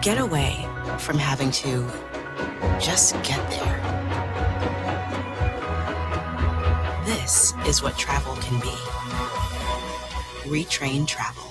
Get away from having to just get there. This is what travel can be. Retrain travel.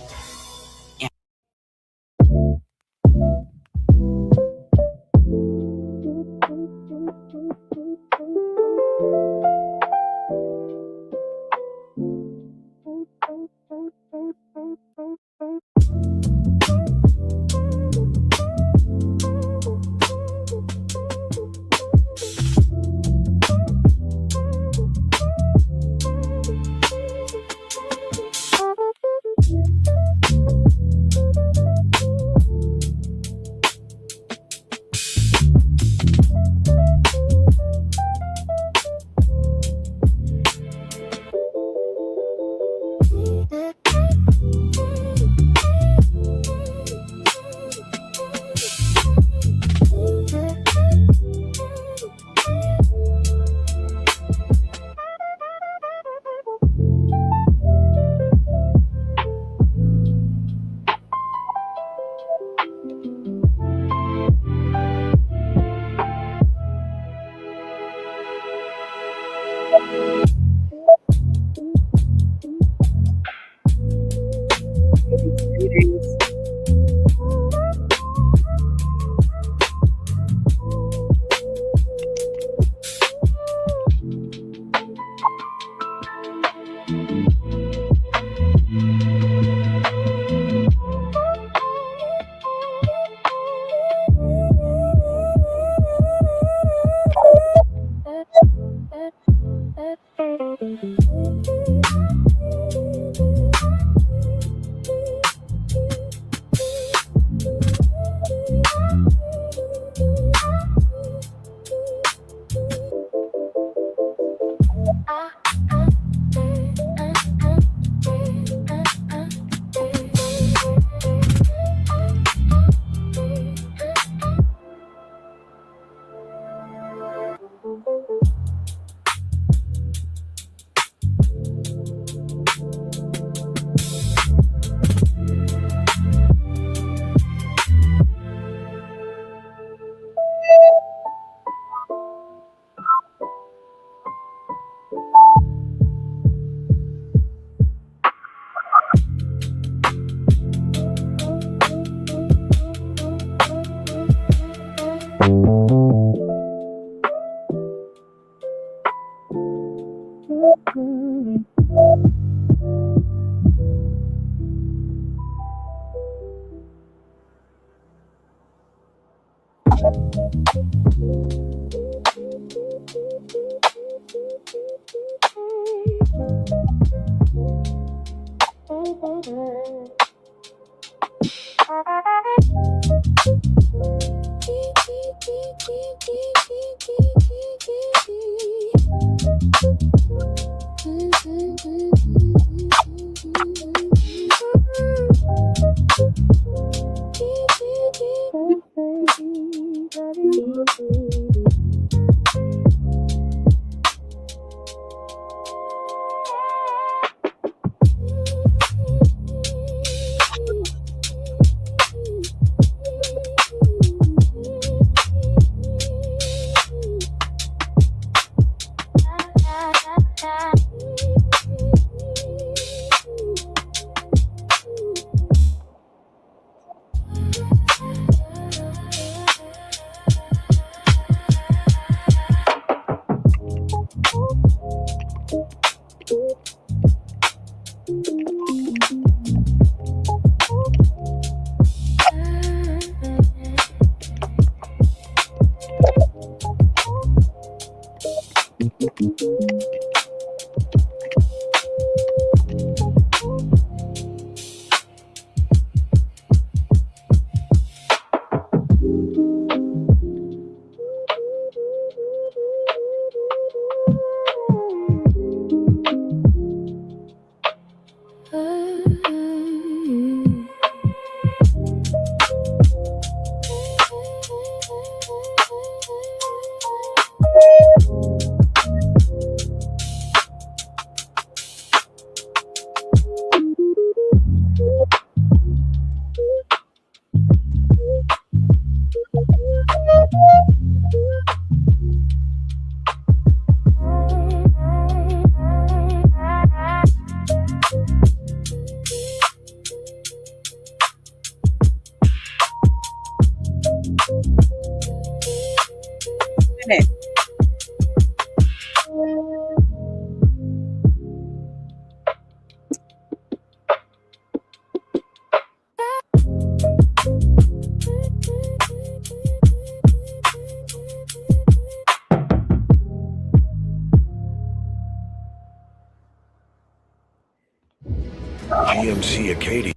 GMC Academy.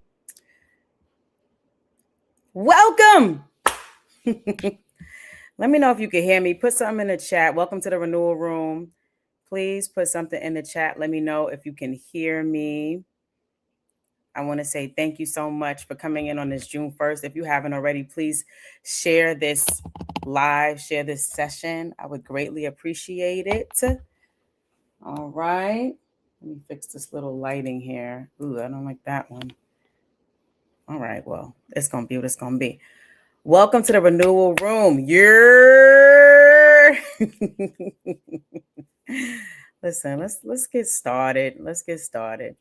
Welcome. Let me know if you can hear me. Put something in the chat. Welcome to the Renewal Room. Please put something in the chat. Let me know if you can hear me. I want to say thank you so much for coming in on this June 1st. If you haven't already, please share this live, share this session. I would greatly appreciate it. All right. Let me fix this little lighting here. Ooh, I don't like that one. All right. Well, it's going to be what it's going to be. Welcome to the Renewal Room. Listen, let's get started. Let's get started.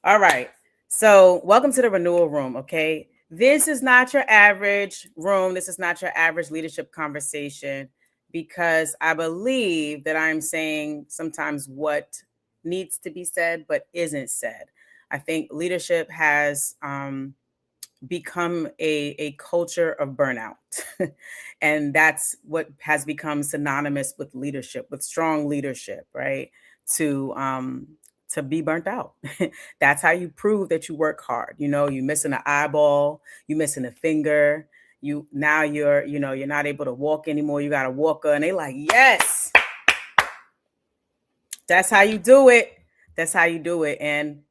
All right. So, welcome to the Renewal Room, okay? This is not your average room. This is not your average leadership conversation because I believe that I'm saying sometimes what needs to be said but isn't said. I think leadership has become a culture of burnout. And that's what has become synonymous with leadership, with strong leadership, right? To be burnt out. That's how you prove that you work hard. You know, you're missing an eyeball, you're missing a finger, you're not able to walk anymore. You got a walker, and they like, yes, that's how you do it. That's how you do it. And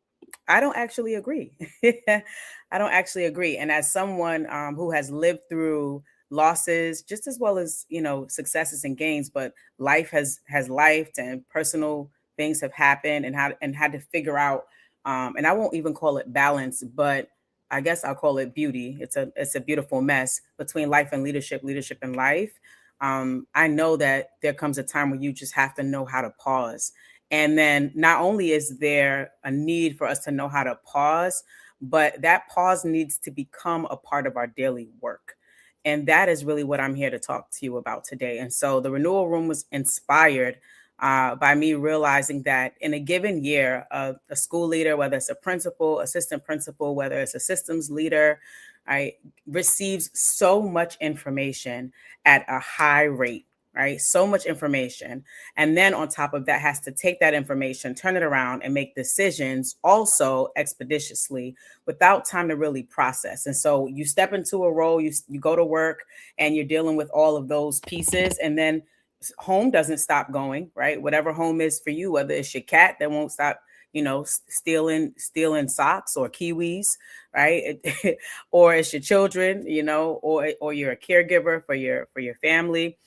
I don't actually agree. I don't actually agree. And as someone who has lived through losses just as well as successes and gains, but life has lifed and personal things have happened and had to figure out. And I won't even call it balance, but I guess I'll call it beauty. It's a beautiful mess between life and leadership and life. I know that there comes a time where you just have to know how to pause. And then not only is there a need for us to know how to pause, but that pause needs to become a part of our daily work. And that is really what I'm here to talk to you about today. And so the Renewal Room was inspired by me realizing that in a given year, a school leader, whether it's a principal, assistant principal, whether it's a systems leader, right, receives so much information at a high rate. Right? So much information. And then on top of that, has to take that information, turn it around and make decisions also expeditiously without time to really process. And so you step into a role, you go to work and you're dealing with all of those pieces. And then home doesn't stop going, right? Whatever home is for you, whether it's your cat that won't stop, stealing socks or kiwis, right? Or it's your children, or you're a caregiver for your family.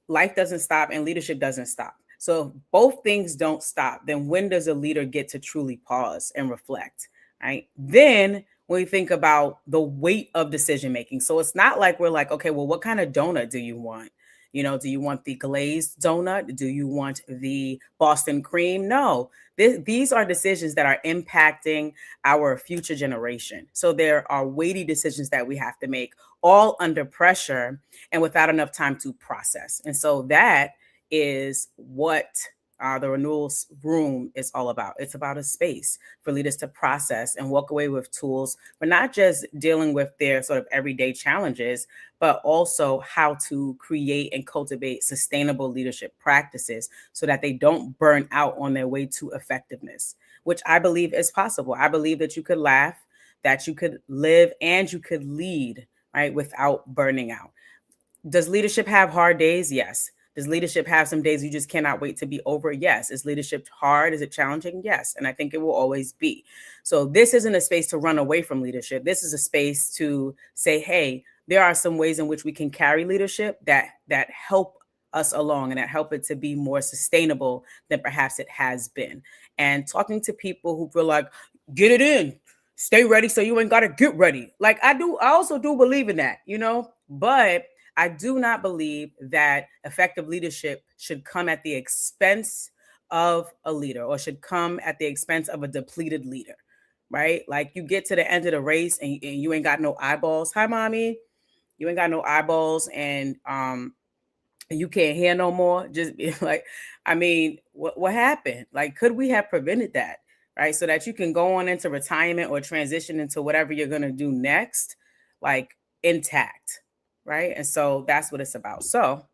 Life doesn't stop and leadership doesn't stop. So if both things don't stop, then when does a leader get to truly pause and reflect, right? Then when we think about the weight of decision making, so it's not like we're like, okay, well, what kind of donut do you want? Do you want the glazed donut? Do you want the Boston cream? No, these are decisions that are impacting our future generation. So there are weighty decisions that we have to make, all under pressure and without enough time to process. And so that is what the Renewal Room is all about. It's about a space for leaders to process and walk away with tools for not just dealing with their sort of everyday challenges, but also how to create and cultivate sustainable leadership practices so that they don't burn out on their way to effectiveness, which I believe is possible. I believe that you could laugh, that you could live, and you could lead, right, without burning out. Does leadership have hard days? Yes. Does leadership have some days you just cannot wait to be over? Yes. Is leadership hard? Is it challenging? Yes. And I think it will always be. So this isn't a space to run away from leadership. This is a space to say, hey, there are some ways in which we can carry leadership that help us along and that help it to be more sustainable than perhaps it has been. And talking to people who feel like, get it in, stay ready so you ain't got to get ready. Like I also do believe in that, but I do not believe that effective leadership should come at the expense of a leader or should come at the expense of a depleted leader, right? Like you get to the end of the race and you ain't got no eyeballs. Hi, mommy. You ain't got no eyeballs and you can't hear no more. Just be like, I mean, what happened? Like, could we have prevented that? Right. So that you can go on into retirement or transition into whatever you're going to do next, like intact. Right. And so that's what it's about. So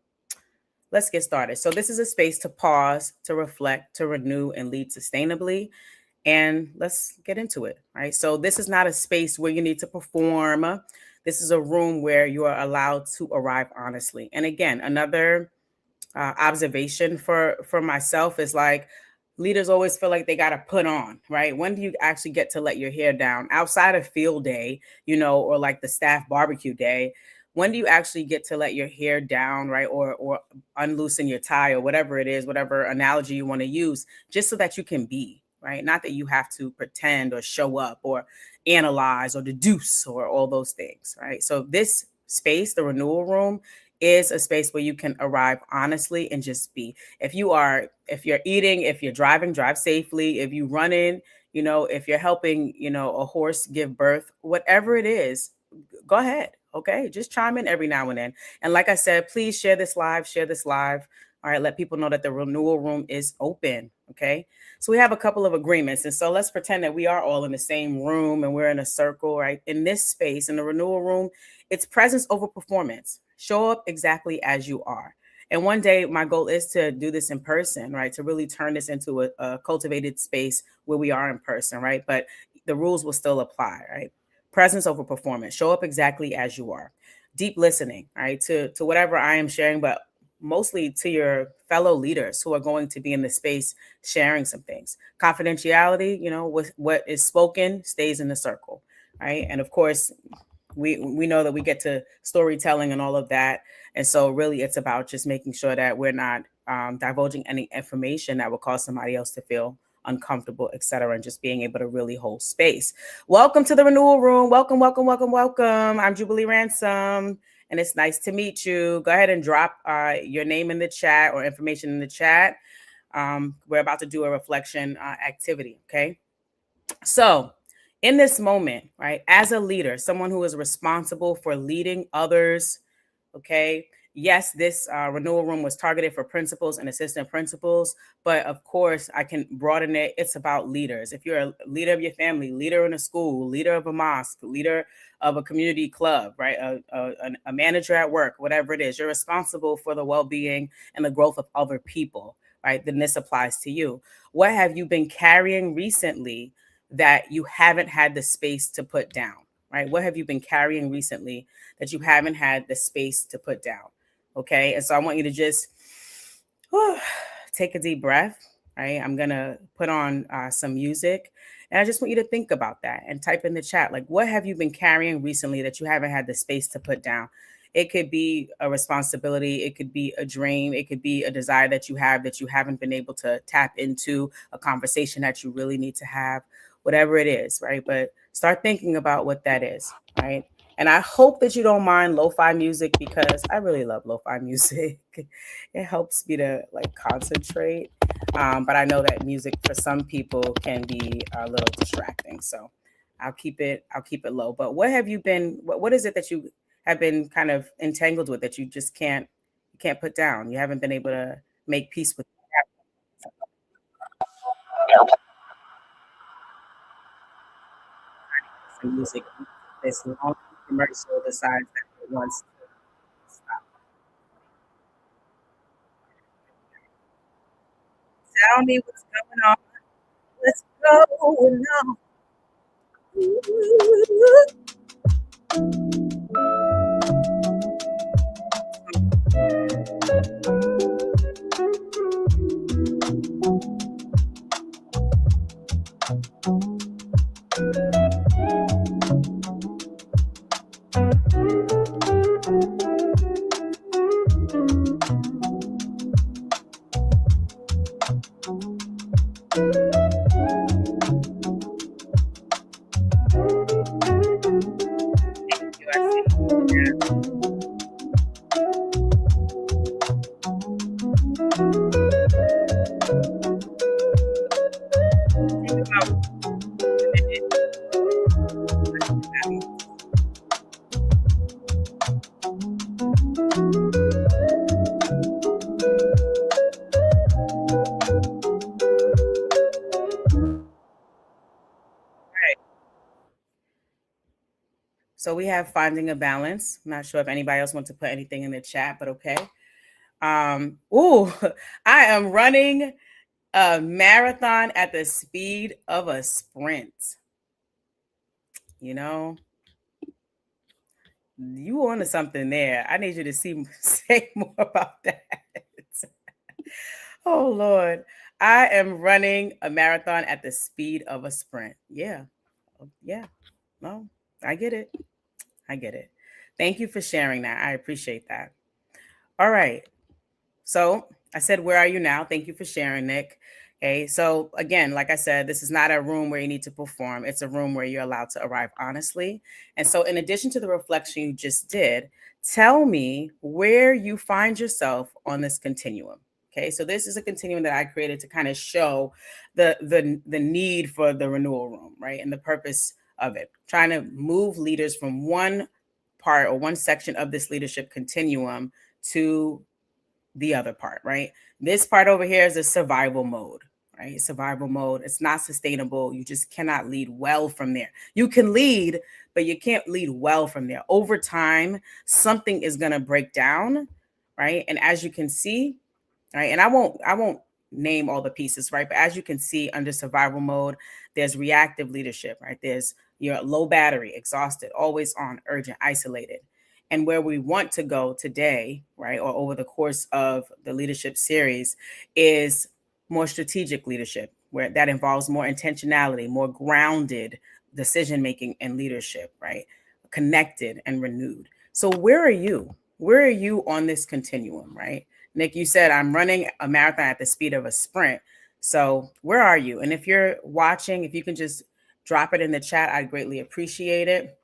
let's get started. So this is a space to pause, to reflect, to renew, and lead sustainably. and let's get into it. Right. So this is not a space where you need to perform. This is a room where you are allowed to arrive honestly. And again, another observation for myself is like leaders always feel like they got to put on, right? When do you actually get to let your hair down outside of field day, or like the staff barbecue day? When do you actually get to let your hair down, right? Or unloosen your tie or whatever it is, whatever analogy you want to use, just so that you can be, right? Not that you have to pretend or show up or analyze or deduce or all those things, right? So this space, the renewal room, is a space where you can arrive honestly and just be. If you're eating, if you're driving, drive safely. If you running, if you're helping, a horse give birth, whatever it is, go ahead. Okay. Just chime in every now and then. And like I said, please share this live, share this live. All right. Let people know that the renewal room is open. Okay. So we have a couple of agreements. And so let's pretend that we are all in the same room and we're in a circle, right? In this space, in the renewal room, it's presence over performance. Show up exactly as you are. And one day, my goal is to do this in person, right? To really turn this into a cultivated space where we are in person, right? But the rules will still apply, right? Presence over performance. Show up exactly as you are. Deep listening, right? To whatever I am sharing, but mostly to your fellow leaders who are going to be in the space sharing some things. Confidentiality, what is spoken stays in the circle, right? And of course, we know that we get to storytelling and all of that, and so really it's about just making sure that we're not divulging any information that will cause somebody else to feel uncomfortable, etc., and just being able to really hold space. Welcome to the renewal room. Welcome, welcome, welcome, welcome. I'm Jubilee Ransom, and it's nice to meet you. Go ahead and drop your name in the chat or information in the chat. We're about to do a reflection activity. Okay, so in this moment, right, as a leader, someone who is responsible for leading others, okay, yes, this renewal room was targeted for principals and assistant principals, but of course I can broaden it. It's about leaders. If you're a leader of your family, leader in a school, leader of a mosque, leader of a community club, right, a manager at work, whatever it is, you're responsible for the well-being and the growth of other people, right? Then this applies to you. What have you been carrying recently that you haven't had the space to put down, right? What have you been carrying recently that you haven't had the space to put down? Okay. And so I want you to just take a deep breath, right? I'm going to put on some music. And I just want you to think about that and type in the chat, like, what have you been carrying recently that you haven't had the space to put down? It could be a responsibility. It could be a dream. It could be a desire that you have that you haven't been able to tap into, a conversation that you really need to have, whatever it is, right? But start thinking about what that is, right? And I hope that you don't mind lo-fi music because I really love lo-fi music. It helps me to like concentrate. But I know that music for some people can be a little distracting. So I'll keep it low. But what is it that you have been kind of entangled with that you just can't put down? You haven't been able to make peace with some music. This long commercial decides that it wants to stop. Tell me what's going on. Let's go now. Thank you. I see. Yeah. Think about that. Right. So we have finding a balance. I'm not sure if anybody else wants to put anything in the chat, but okay. Ooh, I am running A marathon at the speed of a sprint. You know, you on to something there. I need you to say more about that. Oh Lord. I am running a marathon at the speed of a sprint. Yeah. Yeah. No, I get it. I get it. Thank you for sharing that. I appreciate that. All right. So I said, where are you now? Thank you for sharing, Nick. Okay. So again, like I said, this is not a room where you need to perform. It's a room where you're allowed to arrive honestly. And so in addition to the reflection you just did, tell me where you find yourself on this continuum. Okay. So this is a continuum that I created to kind of show the need for the renewal room, right? And the purpose of it, trying to move leaders from one part or one section of this leadership continuum to the other part, right? This part over here is a survival mode, right? Survival mode. It's not sustainable. You just cannot lead well from there. You can lead, but you can't lead well from there. Over time, something is going to break down, right? And as you can see, right, and I won't name all the pieces, right? But as you can see under survival mode, there's reactive leadership, right? There's your low battery, exhausted, always on, urgent, isolated. And where we want to go today, right, or over the course of the leadership series, is more strategic leadership, where that involves more intentionality, more grounded decision making and leadership, right? Connected and renewed. So where are you? Where are you on this continuum, right? Nick, you said I'm running a marathon at the speed of a sprint. So where are you? And if you're watching, if you can just drop it in the chat, I'd greatly appreciate it.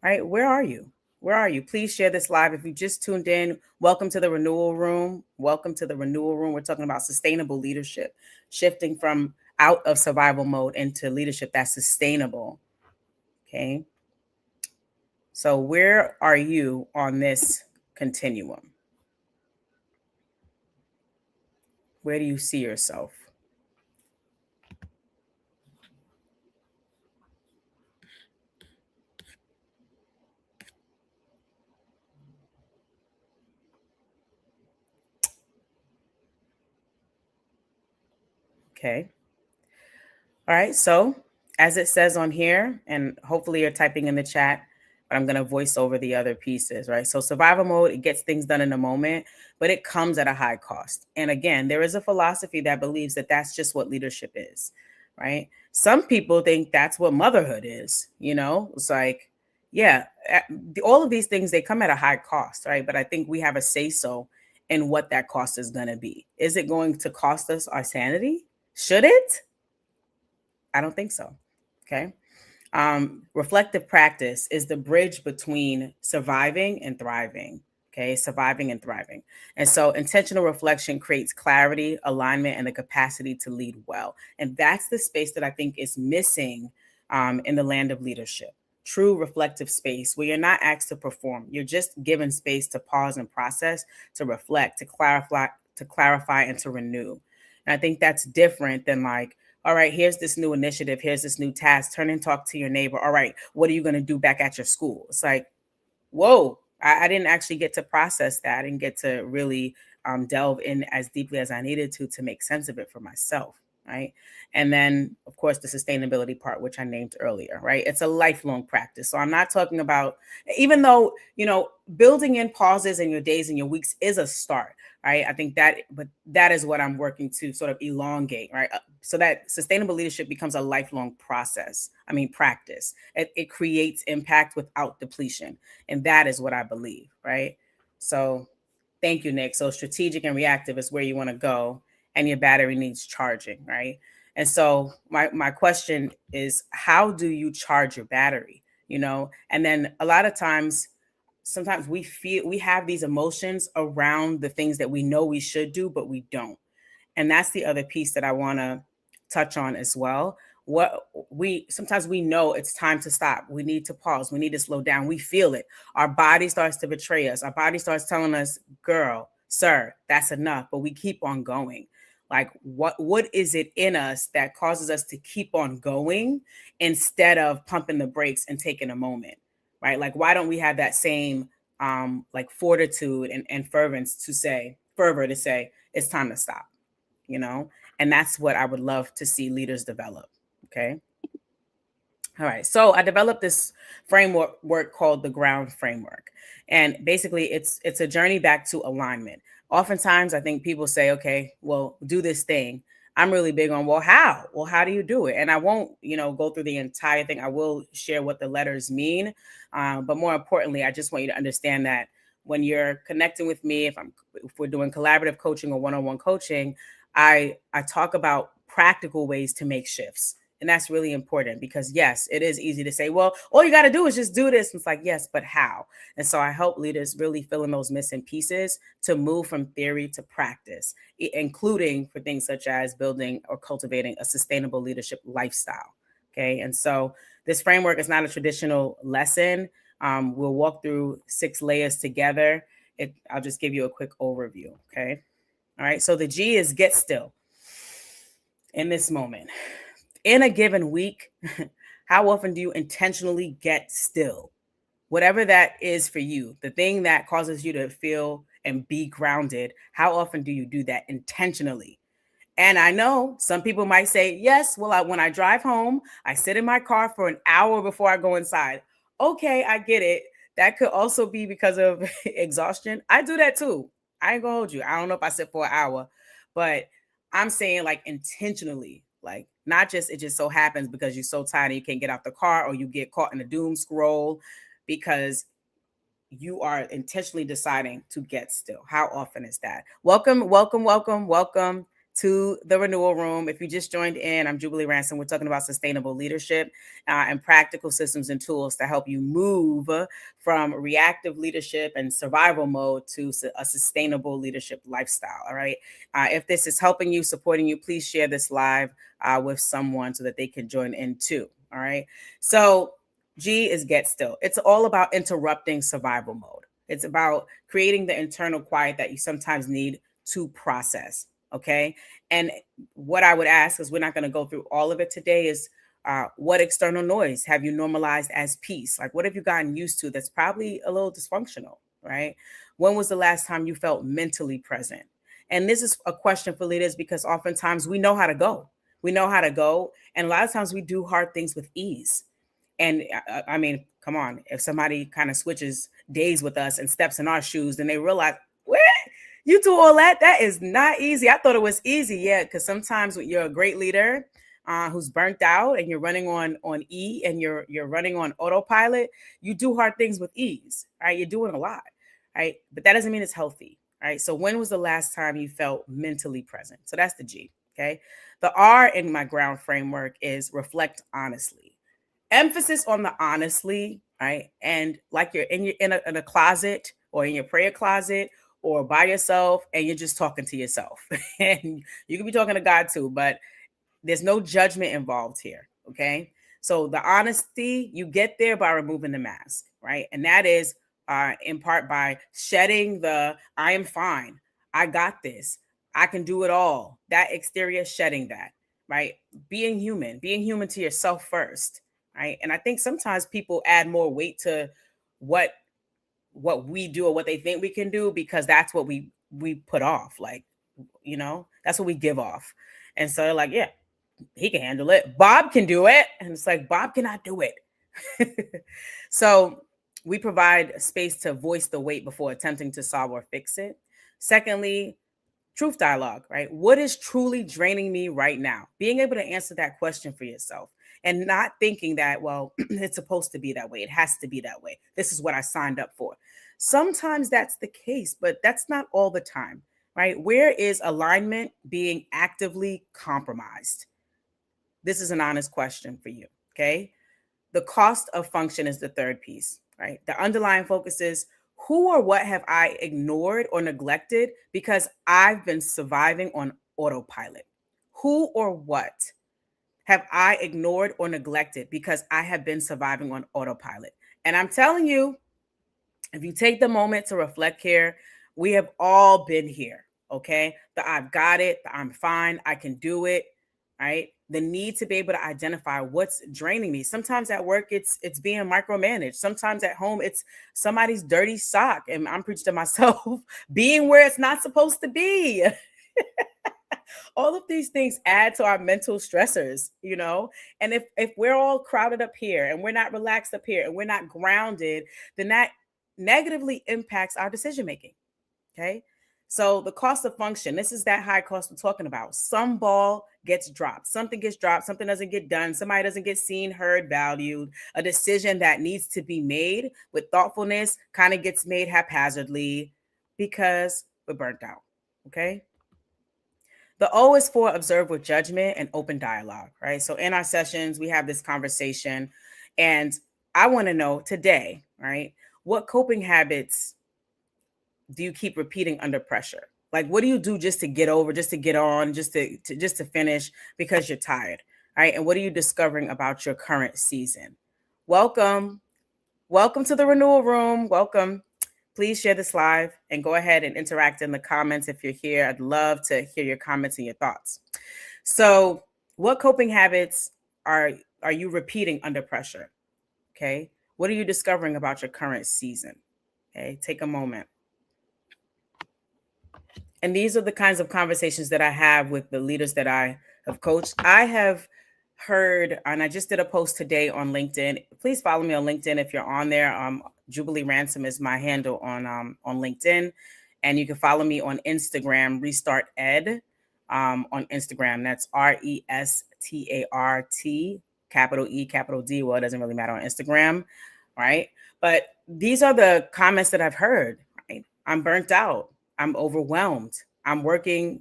Right? Where are you? Where are you? Please share this live. If you just tuned in, welcome to the Renewal Room. Welcome to the Renewal Room. We're talking about sustainable leadership, shifting from out of survival mode into leadership that's sustainable. Okay. So, where are you on this continuum? Where do you see yourself? Okay. All right. So, as it says on here, and hopefully you're typing in the chat, but I'm going to voice over the other pieces, right? So, survival mode, it gets things done in a moment, but it comes at a high cost. And again, there is a philosophy that believes that that's just what leadership is, right? Some people think that's what motherhood is, you know? It's like, yeah, all of these things, they come at a high cost, right? But I think we have a say so in what that cost is going to be. Is it going to cost us our sanity? Should it? I don't think so. Okay. Reflective practice is the bridge between surviving and thriving. Okay, surviving and thriving. And so intentional reflection creates clarity, alignment, and the capacity to lead well. And that's the space that I think is missing in the land of leadership. True reflective space where you're not asked to perform. You're just given space to pause and process, to reflect, to clarify, and to renew. And I think that's different than like, all right, here's this new initiative, here's this new task, turn and talk to your neighbor. All right, what are you going to do back at your school? It's like, whoa, I didn't actually get to process that and get to really delve in as deeply as I needed to make sense of it for myself. Right. And then, of course, the sustainability part, which I named earlier, right? It's a lifelong practice. So I'm not talking about, even though, building in pauses in your days and your weeks is a start, right? I think but that is what I'm working to sort of elongate, right? So that sustainable leadership becomes a lifelong practice. It creates impact without depletion. And that is what I believe, right? So thank you, Nick. So strategic and reactive is where you want to go, and your battery needs charging, right? And so my question is, how do you charge your battery? And then a lot of times, sometimes we have these emotions around the things that we know we should do, but we don't. And that's the other piece that I want to touch on as well. What we sometimes we know it's time to stop. We need to pause. We need to slow down. We feel it. Our body starts to betray us. Our body starts telling us, girl, sir, that's enough. But we keep on going. Like what is it in us that causes us to keep on going instead of pumping the brakes and taking a moment? Right? Like, why don't we have that same like fortitude and fervor to say it's time to stop, you know? And that's what I would love to see leaders develop. Okay. All right. So I developed this framework work called the ground framework. And basically it's a journey back to alignment. Oftentimes I think people say, okay, well, do this thing. I'm really big on, well, how? Well, how do you do it? And I won't, go through the entire thing. I will share what the letters mean. But more importantly, I just want you to understand that when you're connecting with me, if we're doing collaborative coaching or one-on-one coaching, I talk about practical ways to make shifts. And that's really important because, yes, it is easy to say, well, all you got to do is just do this. And it's like, yes, but how? And so I help leaders really fill in those missing pieces to move from theory to practice, including for things such as building or cultivating a sustainable leadership lifestyle. Okay. And so this framework is not a traditional lesson. We'll walk through 6 layers together. I'll just give you a quick overview. Okay. All right. So the G is get still in this moment. In a given week, how often do you intentionally get still? Whatever that is for you, the thing that causes you to feel and be grounded, how often do you do that intentionally? And I know some people might say, yes, well, when I drive home, I sit in my car for an hour before I go inside. Okay, I get it. That could also be because of exhaustion. I do that too. I ain't gonna hold you. I don't know if I sit for an hour, but I'm saying like intentionally, like not just it just so happens because you're so tired and you can't get out the car or you get caught in a doom scroll because you are intentionally deciding to get still. How often is that? Welcome, welcome, welcome, welcome to the Renewal Room. If you just joined in, I'm Jubilee Ransom. We're talking about sustainable leadership and practical systems and tools to help you move from reactive leadership and survival mode to a sustainable leadership lifestyle. All right. If this is helping you, supporting you, please share this live with someone so that they can join in too. All right. So G is get still. It's all about interrupting survival mode. It's about creating the internal quiet that you sometimes need to process. Okay. And what I would ask, is we're not going to go through all of it today, is what external noise have you normalized as peace? Like, what have you gotten used to that's probably a little dysfunctional, right? When was the last time you felt mentally present? And this is a question for leaders because oftentimes we know how to go. We know how to go. And a lot of times we do hard things with ease. And I mean, come on, if somebody kind of switches days with us and steps in our shoes, then they realize, what? You do all that? That is not easy. I thought it was easy. Yeah, because sometimes when you're a great leader who's burnt out and you're running on E and you're running on autopilot, you do hard things with ease, right? You're doing a lot, right? But that doesn't mean it's healthy, right? So when was the last time you felt mentally present? So that's the G, okay? The R in my ground framework is reflect honestly. Emphasis on the honestly, right? And like you're in a closet or in your prayer closet or by yourself and you're just talking to yourself. And you can be talking to God too, but there's no judgment involved here. Okay. So the honesty, you get there by removing the mask, right? And that is in part by shedding the I am fine. I got this. I can do it all. That exterior, shedding that, right? Being human to yourself first, right? And I think sometimes people add more weight to what we do or what they think we can do because that's what we put off, like, that's what we give off. And so they're like, yeah, he can handle it, Bob can do it, and it's like, Bob cannot do it. So we provide space to voice the weight before attempting to solve or fix it. Secondly, truth dialogue, right? What is truly draining me right now? Being able to answer that question for yourself and not thinking that, well, it's supposed to be that way. It has to be that way. This is what I signed up for. Sometimes that's the case, but that's not all the time, right? Where is alignment being actively compromised? This is an honest question for you, okay? The cost of function is the third piece, right? The underlying focus is, who or what have I ignored or neglected because I've been surviving on autopilot? Who or what have I ignored or neglected because I have been surviving on autopilot? And I'm telling you, if you take the moment to reflect here, we have all been here, okay? The I've got it, the I'm fine, I can do it, right? The need to be able to identify what's draining me. Sometimes at work, it's being micromanaged. Sometimes at home, it's somebody's dirty sock. And I'm preaching to myself, being where it's not supposed to be. All of these things add to our mental stressors, and if we're all crowded up here and we're not relaxed up here and we're not grounded, then that negatively impacts our decision making. Okay. So the cost of function, this is that high cost we're talking about. Some ball gets dropped, something gets dropped, something doesn't get done, somebody doesn't get seen, heard, valued. A decision that needs to be made with thoughtfulness kind of gets made haphazardly because we're burnt out. Okay. The O is for observe with judgment and open dialogue, right? So in our sessions, we have this conversation, and I want to know today, right? What coping habits do you keep repeating under pressure? Like, what do you do just to get over, just to get on, just to finish because you're tired, right? And what are you discovering about your current season? Welcome, welcome to the Renewal Room. Welcome. Please share this live and go ahead and interact in the comments if you're here. I'd love to hear your comments and your thoughts. So, what coping habits are you repeating under pressure? Okay. What are you discovering about your current season? Okay. Take a moment. And these are the kinds of conversations that I have with the leaders that I have coached. I have heard, and I just did a post today on LinkedIn. Please follow me on LinkedIn if you're on there. Jubilee Ransom is my handle on LinkedIn, and you can follow me on Instagram, Restart Ed, on Instagram. That's RESTART, capital E, capital D. Well, it doesn't really matter on Instagram, right? But these are the comments that I've heard. Right? I'm burnt out. I'm overwhelmed. I'm working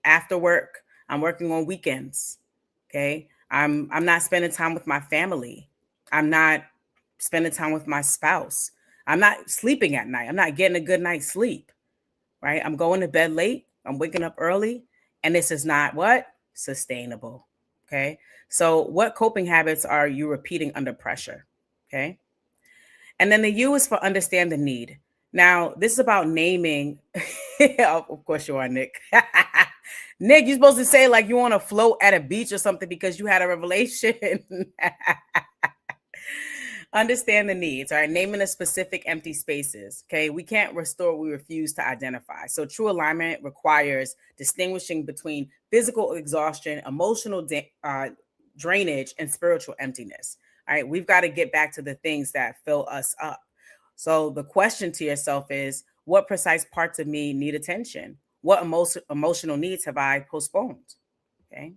after work. I'm working on weekends. Okay. I'm not spending time with my family. I'm not spending time with my spouse. I'm not sleeping at night. I'm not getting a good night's sleep. Right. I'm going to bed late. I'm waking up early. And this is not what? Sustainable. Okay. So what coping habits are you repeating under pressure? Okay. And then the U is for understand the need. Now, this is about naming. Of course you are, Nick. Nick, you're supposed to say like you want to float at a beach or something because you had a revelation. Understand the needs, all right? Naming the specific empty spaces, okay? We can't restore what we refuse to identify. So true alignment requires distinguishing between physical exhaustion, emotional drainage, and spiritual emptiness, all right? We've got to get back to the things that fill us up. So the question to yourself is, what precise parts of me need attention? What emotional needs have I postponed? Okay.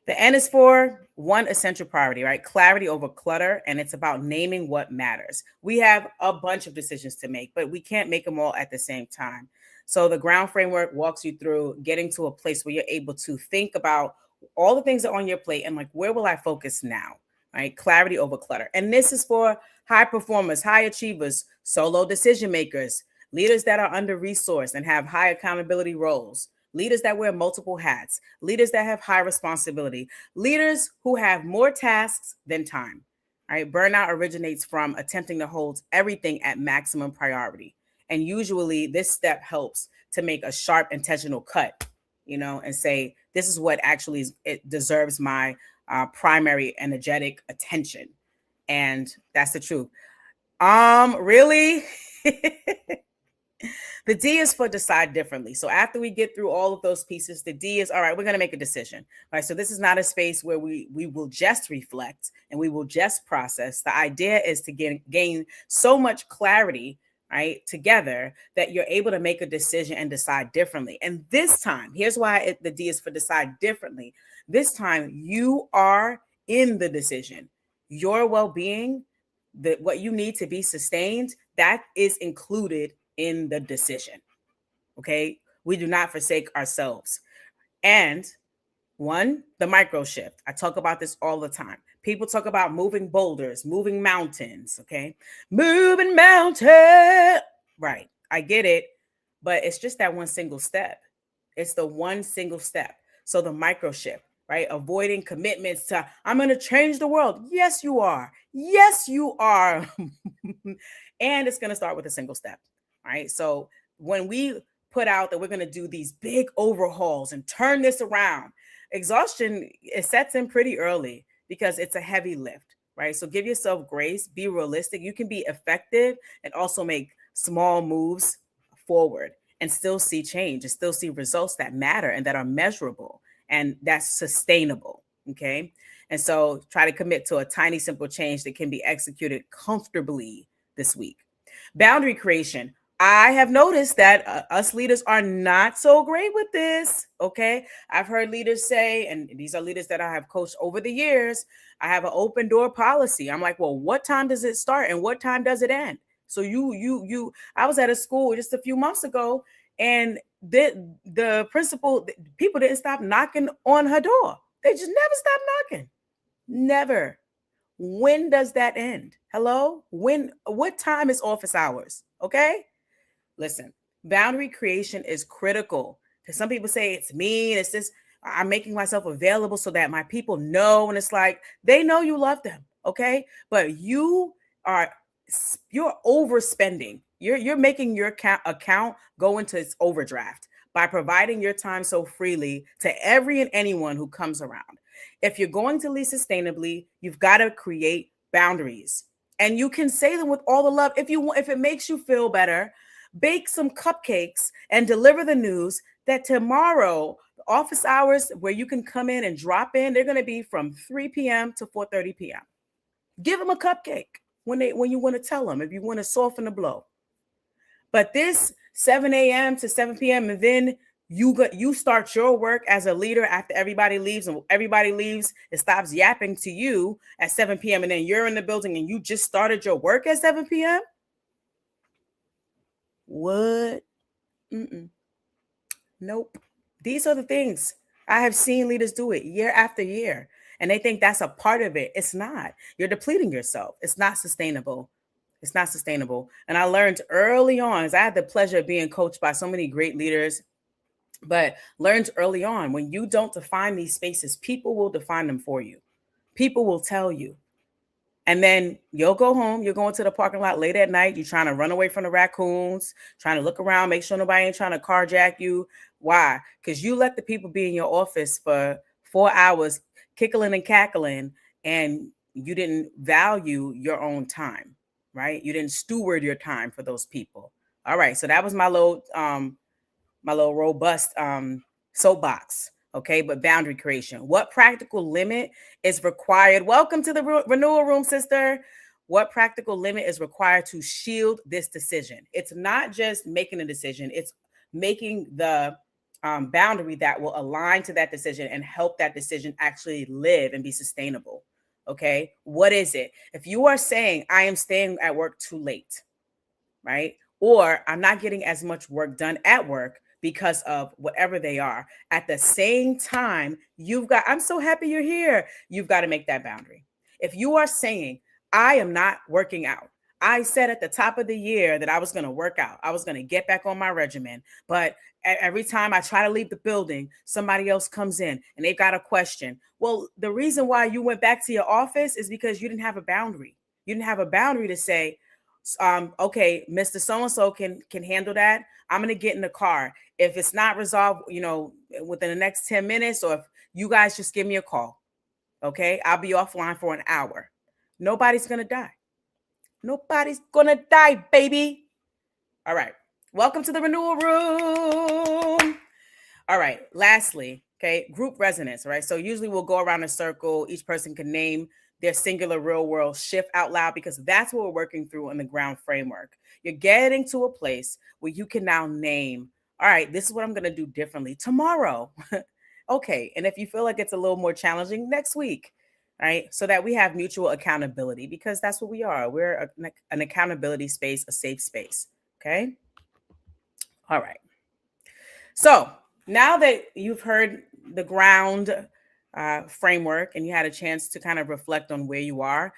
The N is for one essential priority, right? Clarity over clutter. And it's about naming what matters. We have a bunch of decisions to make, but we can't make them all at the same time. So the ground framework walks you through getting to a place where you're able to think about all the things that are on your plate and like, where will I focus now? Right? Clarity over clutter. And this is for high performers, high achievers, solo decision makers, leaders that are under resourced and have high accountability roles, leaders that wear multiple hats, leaders that have high responsibility, leaders who have more tasks than time. All right. Burnout originates from attempting to hold everything at maximum priority. And usually this step helps to make a sharp intentional cut, and say, this is what actually it deserves my primary energetic attention. And that's the truth. Really? The D is for decide differently. So after we get through all of those pieces, the D is, all right, we're going to make a decision. All right. So this is not a space where we will just reflect and we will just process. The idea is to gain so much clarity, right, together that you're able to make a decision and decide differently. And this time, here's why the D is for decide differently. This time you are in the decision. Your well-being, what you need to be sustained, that is included in the decision. Okay. We do not forsake ourselves. And one, the micro shift. I talk about this all the time. People talk about moving boulders, moving mountains. Okay. Moving mountain. Right. I get it. But it's just that one single step. It's the one single step. So the micro shift, right? Avoiding commitments to, I'm going to change the world. Yes, you are. Yes, you are. And it's going to start with a single step. Right. So when we put out that we're going to do these big overhauls and turn this around, exhaustion, it sets in pretty early because it's a heavy lift. Right. So give yourself grace, be realistic. You can be effective and also make small moves forward. and still see change and still see results that matter and that are measurable and that's sustainable. Okay. And so try to commit to a tiny, simple change that can be executed comfortably this week. Boundary creation. I have noticed that us leaders are not so great with this. Okay. I've heard leaders say, and these are leaders that I have coached over the years, I have an open door policy. I'm like, well, what time does it start and what time does it end? So I was at a school just a few months ago, and the principal, people didn't stop knocking on her door. They just never stopped knocking. Never. When does that end? Hello? What time is office hours? Okay? Listen, boundary creation is critical. Because some people say it's mean, it's this, I'm making myself available so that my people know. And it's like, they know you love them. Okay. But are you're overspending. You're making your account go into its overdraft by providing your time so freely to every and anyone who comes around. If you're going to lead sustainably, you've got to create boundaries. And you can say them with all the love. If it makes you feel better, bake some cupcakes and deliver the news that tomorrow, office hours where you can come in and drop in, they're going to be from 3 p.m. to 4:30 p.m. Give them a cupcake when you want to tell them, if you want to soften the blow. But this 7 a.m. to 7 p.m. and then you start your work as a leader after everybody leaves, and everybody leaves, it stops yapping to you at 7 p.m. and then you're in the building and you just started your work at 7 p.m. What? Mm-mm. Nope. These are the things I have seen leaders do it year after year, and they think that's a part of it. It's not. You're depleting yourself. It's not sustainable. It's not sustainable. And I learned early on, as I had the pleasure of being coached by so many great leaders, but learned early on, when you don't define these spaces, people will define them for you. People will tell you. And then you'll go home, you're going to the parking lot late at night, you're trying to run away from the raccoons, trying to look around, make sure nobody ain't trying to carjack you. Why? Because you let the people be in your office for 4 hours, kickling and cackling, and you didn't value your own time, right? You didn't steward your time for those people. All right, so that was my little robust soapbox. Okay, but boundary creation. What practical limit is required? Welcome to the Renewal Room, sister. What practical limit is required to shield this decision? It's not just making a decision, it's making the boundary that will align to that decision and help that decision actually live and be sustainable. Okay, what is it? If you are saying, I am staying at work too late, right? Or I'm not getting as much work done at work because of whatever they are. At the same time, I'm so happy you're here. You've got to make that boundary. If you are saying, I am not working out, I said at the top of the year that I was going to work out, I was going to get back on my regimen. But every time I try to leave the building, somebody else comes in and they've got a question. Well, the reason why you went back to your office is because you didn't have a boundary. You didn't have a boundary to say, okay, Mr. So-and-so can handle that. I'm going to get in the car. If it's not resolved, within the next 10 minutes, or if you guys just give me a call, okay, I'll be offline for an hour. Nobody's going to die. Nobody's going to die, baby. All right. Welcome to the Renewal Room. All right. Lastly, okay, group resonance, right? So usually we'll go around a circle. Each person can name their singular real world shift out loud, because that's what we're working through in the ground framework. You're getting to a place where you can now name, all right, this is what I'm going to do differently tomorrow. Okay. And if you feel like it's a little more challenging, next week, right? So that we have mutual accountability, because that's what we are. We're an accountability space, a safe space. Okay. All right. So now that you've heard the ground framework and you had a chance to kind of reflect on where you are,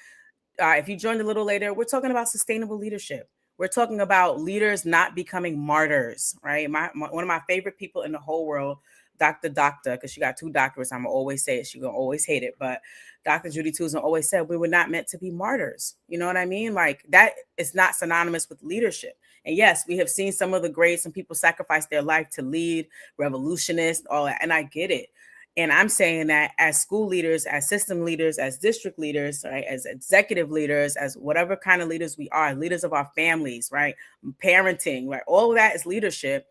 if you joined a little later, we're talking about sustainable leadership. We're talking about leaders not becoming martyrs, right? One of my favorite people in the whole world, Dr. because she got 2 doctorates. I'm gonna always say it. She's gonna always hate it, but Dr. Judy Tucson always said we were not meant to be martyrs. You know what I mean? Like, that is not synonymous with leadership. And yes, we have seen some of the greats and people sacrifice their life to lead, revolutionists, all that, and I get it. And I'm saying that as school leaders, as system leaders, as district leaders, right, as executive leaders, as whatever kind of leaders we are, leaders of our families, right, parenting, right, all of that is leadership.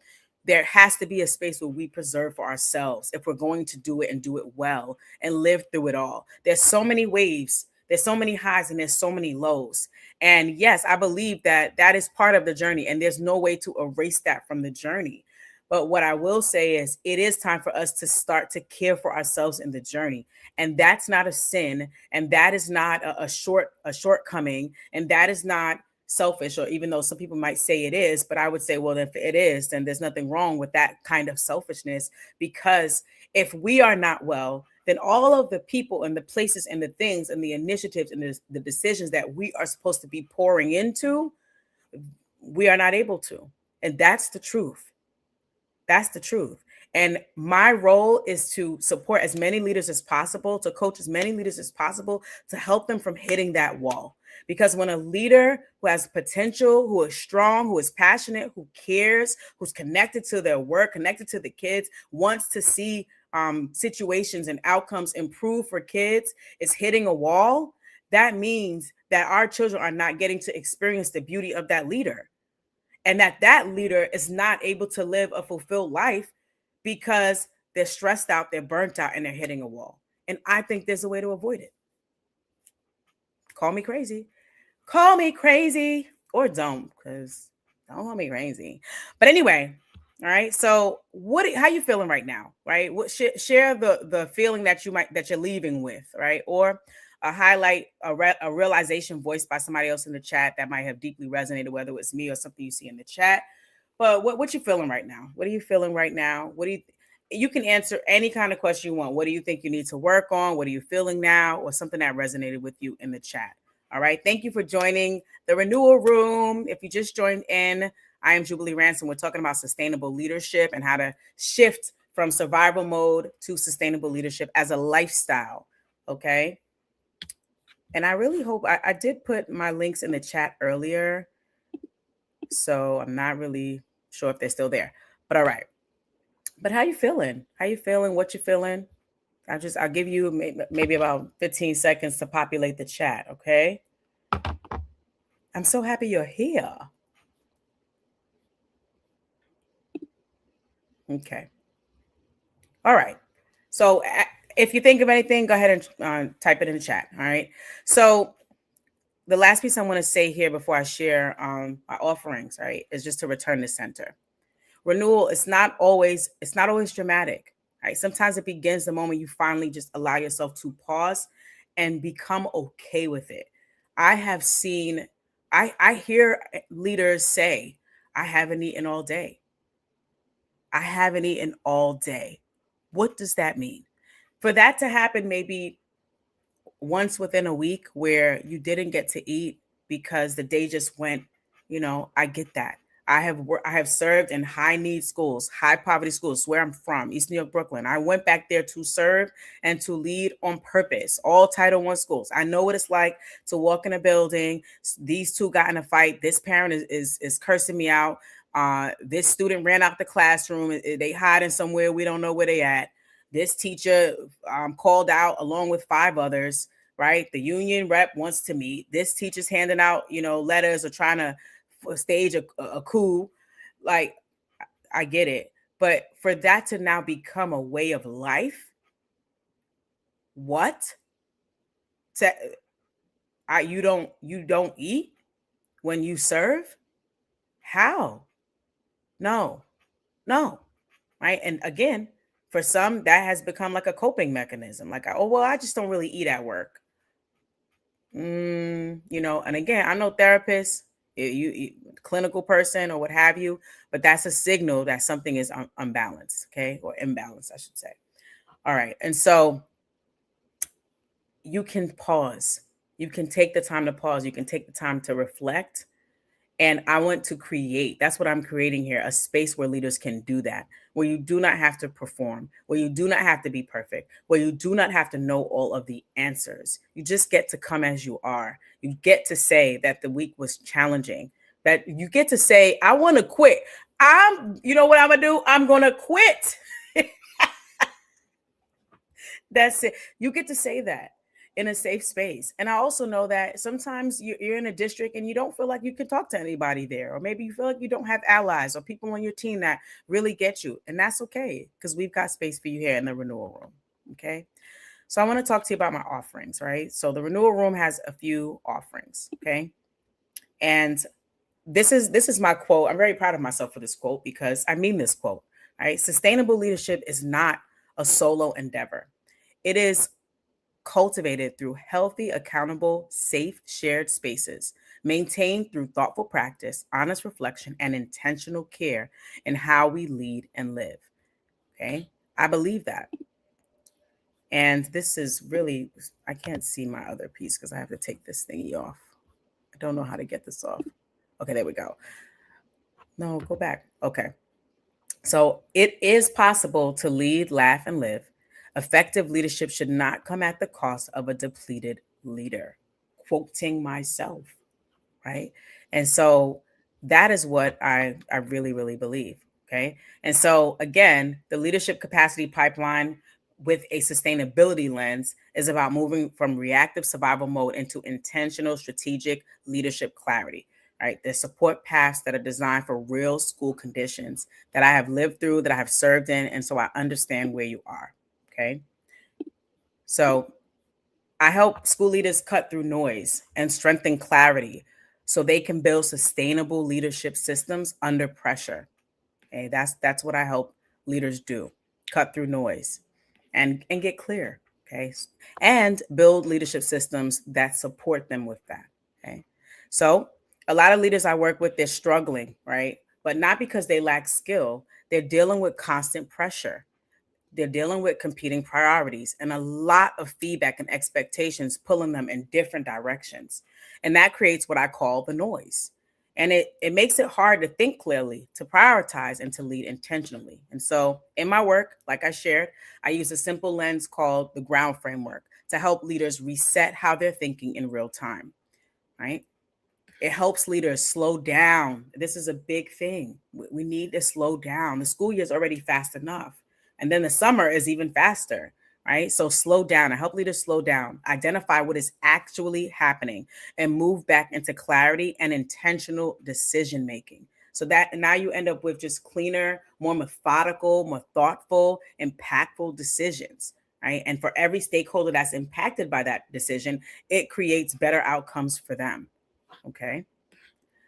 there has to be a space where we preserve for ourselves if we're going to do it and do it well and live through it all. There's so many waves, there's so many highs, and there's so many lows. And yes, I believe that that is part of the journey, and there's no way to erase that from the journey. But what I will say is, it is time for us to start to care for ourselves in the journey, and that's not a sin, and that is not a shortcoming, and that is not selfish, or even though some people might say it is. But I would say, well, if it is, then there's nothing wrong with that kind of selfishness, because if we are not well, then all of the people and the places and the things and the initiatives and the decisions that we are supposed to be pouring into, we are not able to. And that's the truth. That's the truth. And my role is to support as many leaders as possible, to coach as many leaders as possible, to help them from hitting that wall. Because when a leader who has potential, who is strong, who is passionate, who cares, who's connected to their work, connected to the kids, wants to see situations and outcomes improve for kids, is hitting a wall, that means that our children are not getting to experience the beauty of that leader. And that leader is not able to live a fulfilled life because they're stressed out, they're burnt out, and they're hitting a wall. And I think there's a way to avoid it. Call me crazy. Call me crazy, or don't, because don't call me crazy. But anyway, all right. So how you feeling right now? Right. Share the feeling that you're leaving with, right? Or highlight a realization voiced by somebody else in the chat that might have deeply resonated, whether it's me or something you see in the chat. But what you feeling right now? What are you feeling right now? You can answer any kind of question you want. What do you think you need to work on? What are you feeling now? Or something that resonated with you in the chat. All right. Thank you for joining the Renewal Room. If you just joined in, I am Jubilee Ransom. We're talking about sustainable leadership and how to shift from survival mode to sustainable leadership as a lifestyle. Okay. And I really hope I did put my links in the chat earlier, so I'm not really sure if they're still there. But all right. But how you feeling? How you feeling? What you feeling? I'll give you maybe about 15 seconds to populate the chat. Okay. I'm so happy you're here. Okay. All right. So if you think of anything, go ahead and type it in the chat. All right. So the last piece I want to say here before I share our offerings, right, is just to return to center. Renewal is not always dramatic, right? Sometimes it begins the moment you finally just allow yourself to pause and become okay with it. I hear leaders say, I haven't eaten all day. I haven't eaten all day. What does that mean? For that to happen maybe once within a week where you didn't get to eat because the day just went, I get that. I have served in high need schools, high poverty schools, where I'm from, East New York, Brooklyn. I went back there to serve and to lead on purpose, all Title I schools. I know what it's like to walk in a building. These two got in a fight. This parent is cursing me out. This student ran out the classroom. They hiding somewhere. We don't know where they at. This teacher called out along with 5 others, right? The union rep wants to meet. This teacher's handing out, letters or trying to stage a coup. Like, I get it. But for that to now become a way of life, what? You don't eat when you serve? How? No. Right? And again, for some, that has become like a coping mechanism. Like, oh, well, I just don't really eat at work. And again, I'm no therapist, you clinical person or what have you, but that's a signal that something is unbalanced, okay? Or imbalanced, I should say. All right. And so you can pause. You can take the time to pause. You can take the time to reflect. And I want to create, that's what I'm creating here, a space where leaders can do that, where you do not have to perform, where you do not have to be perfect, where you do not have to know all of the answers. You just get to come as you are. You get to say that the week was challenging, that you get to say, I want to quit. You know what I'm going to do? I'm going to quit. That's it. You get to say that. in a safe space. And I also know that sometimes you're in a district and you don't feel like you can talk to anybody there, or maybe you feel like you don't have allies or people on your team that really get you. And that's okay, because we've got space for you here in the Renewal Room. Okay. So I want to talk to you about my offerings, right? So the Renewal Room has a few offerings. Okay. And this is my quote. I'm very proud of myself for this quote because I mean this quote, right? Sustainable leadership is not a solo endeavor. It is cultivated through healthy, accountable, safe, shared spaces, maintained through thoughtful practice, honest reflection, and intentional care in how we lead and live. Okay. I believe that. And this is really, I can't see my other piece because I have to take this thingy off. I don't know how to get this off. Okay, there we go. No, go back. Okay. So it is possible to lead, laugh, and live. Effective leadership should not come at the cost of a depleted leader. Quoting myself, right? And so that is what I really, really believe. Okay. And so again, the leadership capacity pipeline with a sustainability lens is about moving from reactive survival mode into intentional strategic leadership clarity. Right. The support paths that are designed for real school conditions that I have lived through, that I have served in. And so I understand where you are. Okay. So I help school leaders cut through noise and strengthen clarity so they can build sustainable leadership systems under pressure. Okay, that's what I help leaders do. Cut through noise and get clear, okay? And build leadership systems that support them with that, okay? So, a lot of leaders I work with, they're struggling, right? But not because they lack skill, they're dealing with constant pressure. They're dealing with competing priorities and a lot of feedback and expectations pulling them in different directions. And that creates what I call the noise. And it makes it hard to think clearly, to prioritize, and to lead intentionally. And so in my work, like I shared, I use a simple lens called the ground framework to help leaders reset how they're thinking in real time, right? It helps leaders slow down. This is a big thing. We need to slow down. The school year is already fast enough. And then the summer is even faster, right? So slow down. I help leaders slow down, identify what is actually happening, and move back into clarity and intentional decision making. So that now you end up with just cleaner, more methodical, more thoughtful, impactful decisions, right? And for every stakeholder that's impacted by that decision, it creates better outcomes for them. Okay.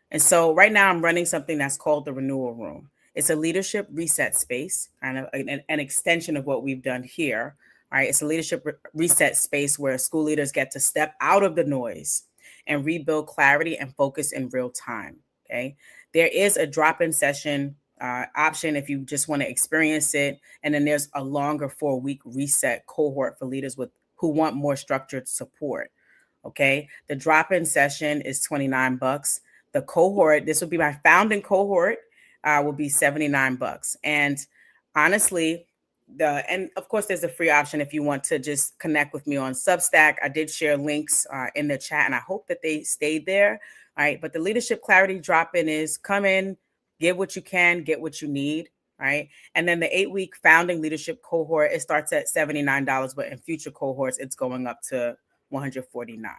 And so right now I'm running something that's called the Renewal Room. It's a leadership reset space, kind of an extension of what we've done here. All right. It's a leadership reset space where school leaders get to step out of the noise and rebuild clarity and focus in real time. Okay. There is a drop in session option if you just want to experience it. And then there's a longer 4-week reset cohort for leaders with who want more structured support. Okay. The drop-in session is 29 bucks. The cohort, this would be my founding cohort, will be 79 bucks. And honestly, and of course there's a free option if you want to just connect with me on Substack. I did share links in the chat and I hope that they stayed there. All right. But the leadership clarity drop-in is come in, give what you can, get what you need. Right. And then the 8-week founding leadership cohort, it starts at $79, but in future cohorts, it's going up to 149.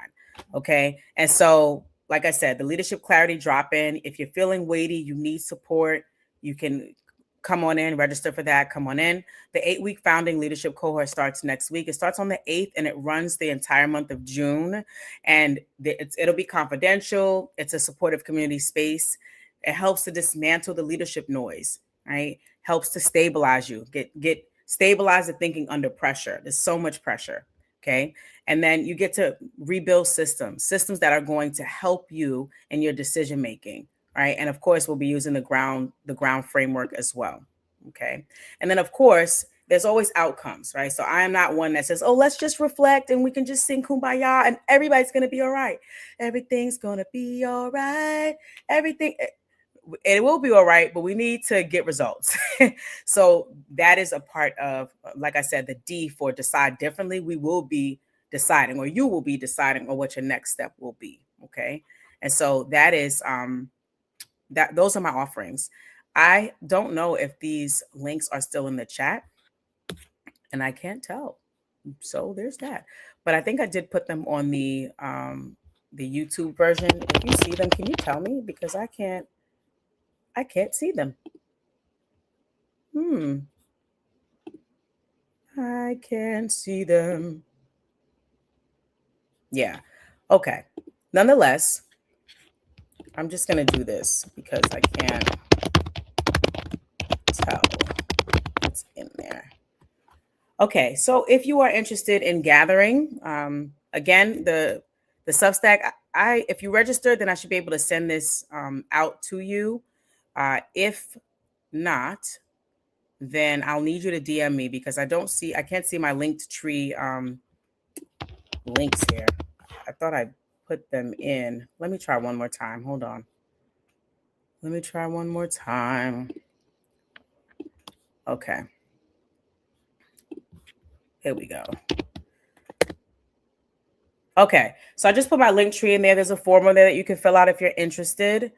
Okay. And so, like I said, the leadership clarity drop in. If you're feeling weighty, you need support, you can come on in, register for that. Come on in. The 8-week founding leadership cohort starts next week. It starts on the 8th and it runs the entire month of June. And it'll be confidential. It's a supportive community space. It helps to dismantle the leadership noise, right? Helps to stabilize you, get stabilize the thinking under pressure. There's so much pressure. Okay. And then you get to rebuild systems that are going to help you in your decision making. Right. And of course, we'll be using the ground framework as well. Okay. And then of course, there's always outcomes, right? So I am not one that says, oh, let's just reflect and we can just sing kumbaya and everybody's gonna be all right. Everything's gonna be all right. Everything it will be all right, but we need to get results. So that is a part of, like I said, the D for decide differently. We will be deciding, or you will be deciding on what your next step will be. Okay. And so that is those are my offerings. I don't know if these links are still in the chat, and I can't tell. So there's that. but I think I did put them on the YouTube version. If you see them, can you tell me? Because I can't see them. Hmm. I can't see them. Yeah. Okay. Nonetheless, I'm just gonna do this because I can't tell what's in there. Okay, so if you are interested in gathering, again, the Substack, if you register, then I should be able to send this out to you. If not, then I'll need you to DM me because I can't see my linked tree links here. I thought I put them in. Let me try one more time. Hold on. Let me try one more time. Okay, here we go. Okay, so I just put my link tree in there. There's a form on there that you can fill out if you're interested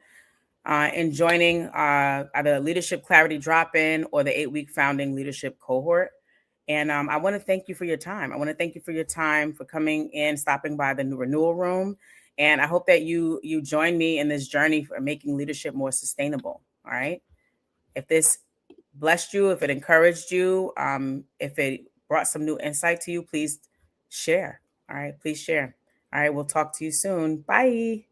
in joining either Leadership Clarity Drop In or the 8-week Founding Leadership Cohort. And I want to thank you for your time. I want to thank you for your time for coming in, stopping by the new Renewal Room. And I hope that you join me in this journey for making leadership more sustainable. All right. If this blessed you, if it encouraged you, if it brought some new insight to you, please share. All right. Please share. All right. We'll talk to you soon. Bye.